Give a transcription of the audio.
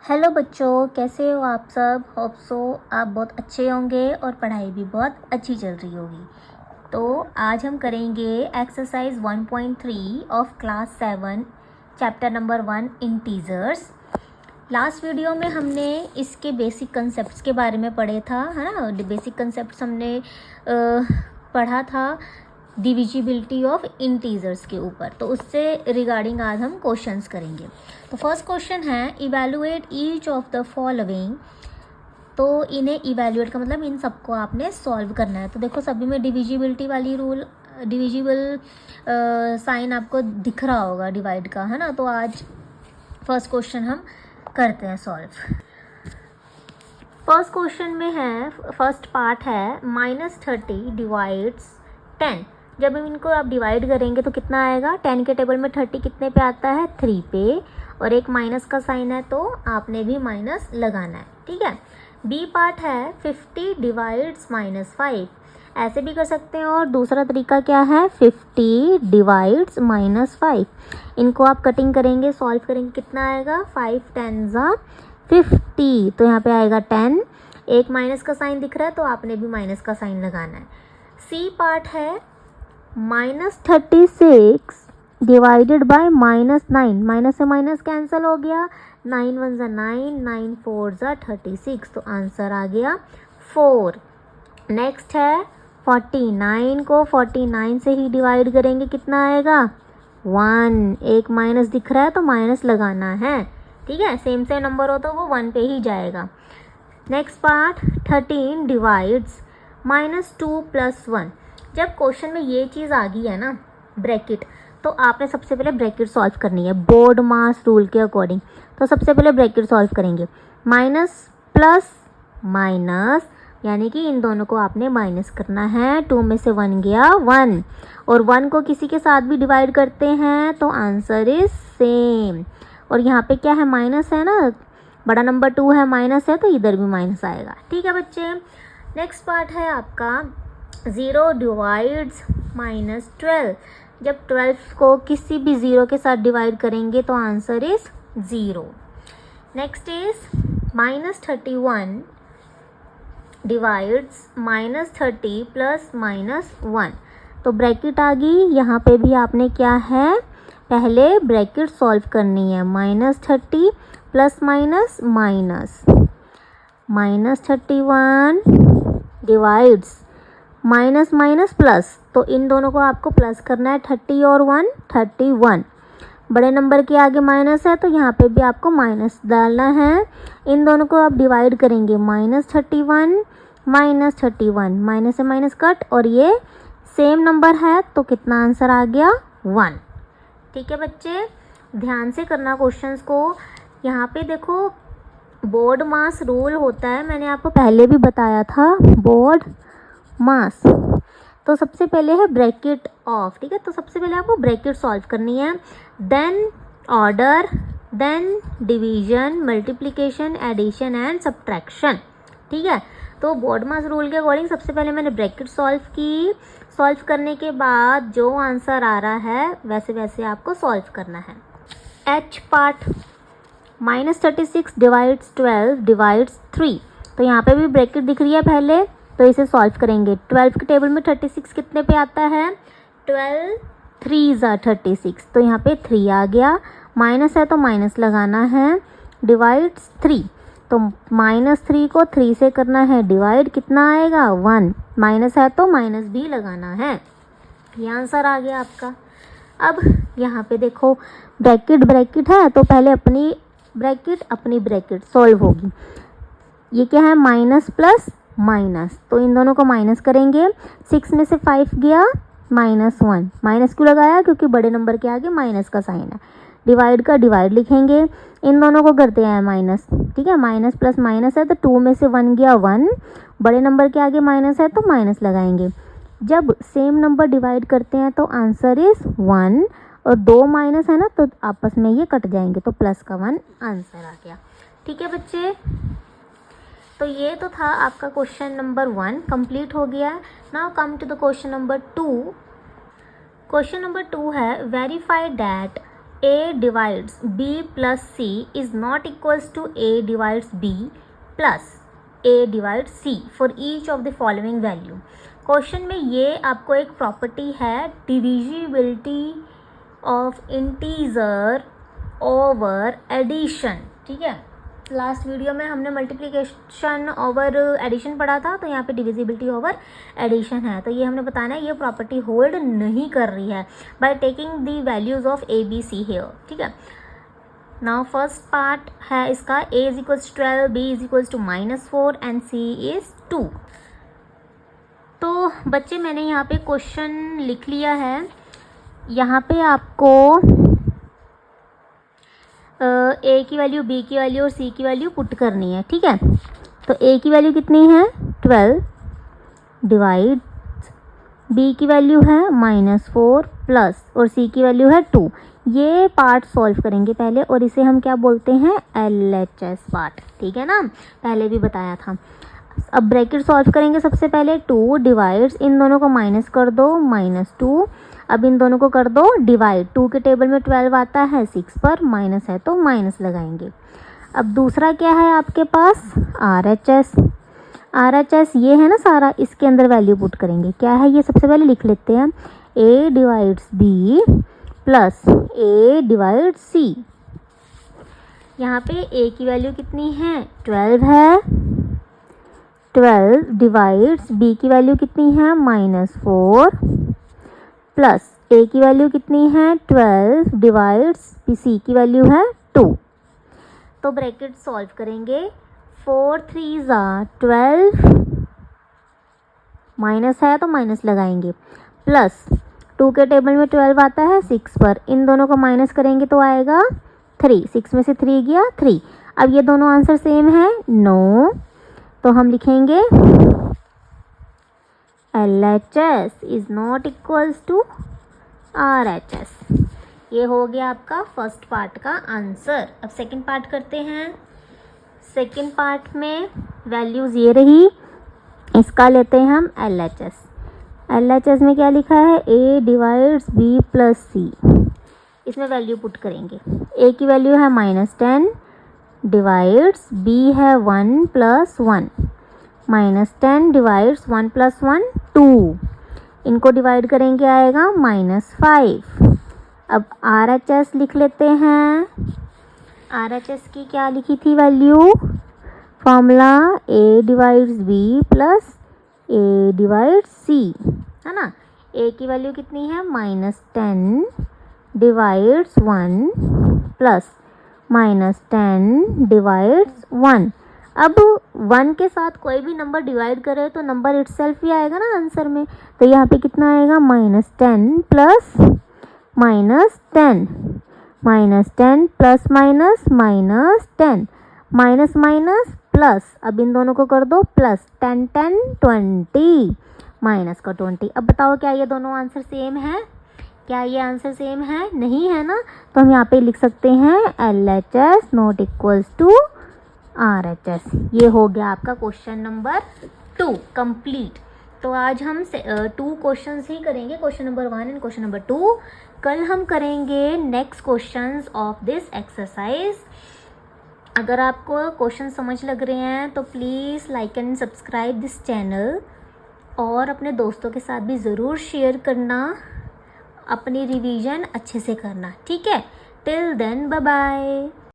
Hello बच्चों, कैसे हो आप सब। होप सो आप बहुत अच्छे होंगे और पढ़ाई भी बहुत अच्छी चल रही होगी। तो आज हम करेंगे exercise 1.3 of class 7 chapter number 1 integers. Last video में हमने इसके बेसिक कंसेप्ट्स के बारे में पढ़े था, है ना। बेसिक कंसेप्ट्स हमने पढ़ा था डिविजिबिलिटी ऑफ इंटीजर्स के ऊपर। तो उससे रिगार्डिंग आज हम क्वेश्चंस करेंगे। तो फर्स्ट क्वेश्चन है evaluate each of the following. तो इन्हें इवैल्यूएट का मतलब इन सबको आपने सॉल्व करना है। तो देखो सभी में डिविजिबिलिटी वाली रूल, डिविजिबल साइन आपको दिख रहा होगा डिवाइड का, है ना। तो आज फर्स्ट क्वेश्चन हम करते हैं सॉल्व। फर्स्ट क्वेश्चन में है, फर्स्ट पार्ट है -30 डिवाइड्स 10। जब हम इनको आप डिवाइड करेंगे तो कितना आएगा। 10 के टेबल में 30 कितने पे आता है, 3 पे, और एक माइनस का साइन है तो आपने भी माइनस लगाना है, ठीक है। बी पार्ट है 50 डिवाइड्स -5। ऐसे भी कर सकते हैं। और दूसरा तरीका क्या है, 50 डिवाइड्स -5। इनको आप कटिंग करेंगे, सॉल्व करेंगे, कितना आएगा, 5 10 50। तो यहाँ पे आएगा 10, एक माइनस का साइन दिख रहा है तो आपने भी माइनस का साइन लगाना है। सी पार्ट है -36 डिवाइडेड बाय -9। माइनस से माइनस कैंसिल हो गया, 9 1 9, 9 4 36। तो आंसर आ गया 4। नेक्स्ट है 49 को 49 से ही डिवाइड करेंगे, कितना आएगा, 1। एक माइनस दिख रहा है तो माइनस लगाना है, ठीक है। सेम से नंबर हो तो वो 1 पे ही जाएगा। Next part 13 divides -2 + 1। जब क्वेश्चन में ये चीज़ आ गई है ना, ब्रैकेट, तो आपने सबसे पहले ब्रैकेट सॉल्व करनी है बोर्ड मास रूल के अकॉर्डिंग। तो सबसे पहले ब्रैकेट सॉल्व करेंगे, माइनस प्लस माइनस, यानी कि इन दोनों को आपने माइनस करना है। 2 में से 1 गया 1, और 1 को किसी के साथ भी डिवाइड करते हैं तो आंसर इज सेम। और यहाँ पे क्या है, माइनस है ना, बड़ा नंबर 2 है, माइनस है तो इधर भी माइनस आएगा, ठीक है बच्चे। नेक्स्ट पार्ट है आपका 0 डिवाइड्स -12। जब 12 को किसी भी 0 के साथ डिवाइड करेंगे तो answer is 0। Next is -31 divides -30 + -1। तो ब्रैकेट आ गई। यहाँ पे भी आपने क्या है, पहले ब्रैकेट सॉल्व करनी है, -30 plus minus minus, -31 divides minus minus plus. तो इन दोनों को आपको प्लस करना है, 30 और 1 31। बड़े नंबर के आगे माइनस है तो यहाँ पे भी आपको माइनस डालना है। इन दोनों को आप डिवाइड करेंगे, -31 -31, माइनस से माइनस कट, और ये सेम नंबर है तो कितना आंसर आ गया, 1, ठीक है बच्चे। ध्यान से करना क्वेश्चंस को। यहाँ पे देखो बोर्ड मास रूल होता है, मैंने आपको पहले भी बताया था, बोर्ड मास। तो सबसे पहले है ब्रैकेट ऑफ, ठीक है। तो सबसे पहले आपको ब्रैकेट सॉल्व करनी है, then order, then division, multiplication, addition and subtraction, ठीक है। तो बोर्ड मास रूल के अकॉर्डिंग सबसे पहले मैंने ब्रैकेट सॉल्व की। सॉल्व करने के बाद जो आंसर आ रहा है वैसे वैसे आपको सॉल्व करना है। H part -36 divides 12 divides 3। तो यहाँ पे भी ब्रैकेट दिख रही है पहले, तो इसे सॉल्व करेंगे। 12 के टेबल में 36 कितने पे आता है, 12 3 36। तो यहाँ पे 3 आ गया, माइनस है तो माइनस लगाना है, डिवाइड्स 3। तो -3 को 3 से करना है डिवाइड, कितना आएगा, 1। माइनस है तो माइनस भी लगाना है। ये आंसर आ गया आपका। अब यहाँ पे देखो ब्रैकेट ब्रैकेट है तो पहले अपनी ब्रैकेट सॉल्व होगी। ये क्या है, माइनस प्लस माइनस, तो इन दोनों को माइनस करेंगे। 6 में से 5 गया -1। माइनस क्यों लगाया, क्योंकि बड़े नंबर के आगे माइनस का साइन है। डिवाइड का डिवाइड लिखेंगे, इन दोनों को करते हैं माइनस, ठीक है। माइनस प्लस माइनस है तो 2 में से 1 गया 1, बड़े नंबर के आगे माइनस है तो माइनस लगाएंगे। जब सेम नंबर डिवाइड करते हैं तो आंसर इज 1, और 2 माइनस है ना तो आपस में ये कट जाएंगे, तो प्लस का 1 आंसर आ गया, ठीक है बच्चे। तो ये तो था आपका क्वेश्चन नंबर 1 कंप्लीट हो गया। Now come to the question number 2। Question number 2 है verify that A divides B plus C is not equals to A divides B plus A divides C for each of the following value। Question में ये आपको एक property है divisibility of integer over addition, ठीक है। Last video में हमने multiplication over addition पढ़ा था, तो यहाँ पे डिविजिबिलिटी ओवर एडिशन है, तो ये हमने बताना है ये प्रॉपर्टी होल्ड नहीं कर रही है by taking the values of A B C here, ठीक है। नाउ फर्स्ट पार्ट है इसका a is equals 12, b is equals to -4 and c is 2। तो बच्चे मैंने यहाँ पे क्वेश्चन लिख लिया है। यहाँ पे आपको ए की वैल्यू, बी की वैल्यू और सी की वैल्यू पुट करनी है, ठीक है। तो ए की वैल्यू कितनी है 12 डिवाइड, बी की वैल्यू है -4 प्लस और सी की वैल्यू है 2। ये पार्ट सॉल्व करेंगे पहले और इसे हम क्या बोलते हैं LHS पार्ट, ठीक है ना, पहले भी बताया था। अब ब्रैकेट सॉल्व करेंगे सबसे पहले 2 डिवाइड्स, इन दोनों को माइनस कर दो -2, अब इन दोनों को कर दो डिवाइड, 2 के टेबल में 12 आता है, 6 पर माइनस है तो माइनस लगाएंगे। अब दूसरा क्या है आपके पास RHS ये है ना सारा, इसके अंदर वैल्यू पुट करेंगे। क्या है ये सबसे पहले लिख लेते हैं, A divides B plus A divides C। यहाँ पे A की वैल्यू कितनी है 12 है, 12 डिवाइड्स B की वैल्यू कितनी है -4 प्लस A की वैल्यू कितनी है 12 डिवाइड्स C की वैल्यू है 2। तो ब्रैकेट सॉल्व करेंगे, 4 3 12, माइनस है तो माइनस लगाएंगे, प्लस 2 के टेबल में 12 आता है 6 पर, इन दोनों को माइनस करेंगे तो आएगा 3, 6 में से 3 गया 3। अब ये दोनों आंसर सेम है, नो, तो हम लिखेंगे LHS is not equals to RHS। ये हो गया आपका फर्स्ट पार्ट का आंसर। अब सेकंड पार्ट करते हैं। सेकंड पार्ट में वैल्यूज़ ये रही, इसका लेते हैं हम LHS में क्या लिखा है A divides B plus C, इसमें वैल्यू पुट करेंगे। A की वैल्यू है -10 डिवाइड्स, B है 1 प्लस 1, -10 डिवाइड्स 1 प्लस 1 2, इनको डिवाइड करेंगे आएगा -5। अब RHS लिख लेते हैं। RHS की क्या लिखी थी value, formula A divides B plus A divides C, है ना। A की वैल्यू कितनी है -10 डिवाइड्स 1 प्लस -10 डिवाइड्स 1। अब 1 के साथ कोई भी नंबर डिवाइड करे तो नंबर इटसेल्फ ही आएगा ना आंसर में, तो यहाँ पे कितना आएगा -10 plus -10, -10 plus -10, minus minus plus, अब इन दोनों को कर दो प्लस, 10 10 20, माइनस का 20। अब बताओ क्या ये दोनों आंसर सेम है, क्या ये आंसर सेम है, नहीं है ना, तो हम यहाँ पे लिख सकते हैं LHS not equals to RHS। ये हो गया आपका क्वेश्चन नंबर 2 कंप्लीट। तो आज हम 2 क्वेश्चंस ही करेंगे, question number 1 and question number 2। कल हम करेंगे next questions of this exercise. अगर आपको क्वेश्चन समझ लग रहे हैं तो please like and subscribe this channel, और अपने दोस्तों के साथ भी ज़रूर शेयर करना, अपनी रिवीजन अच्छे से करना, ठीक है। Till then bye bye.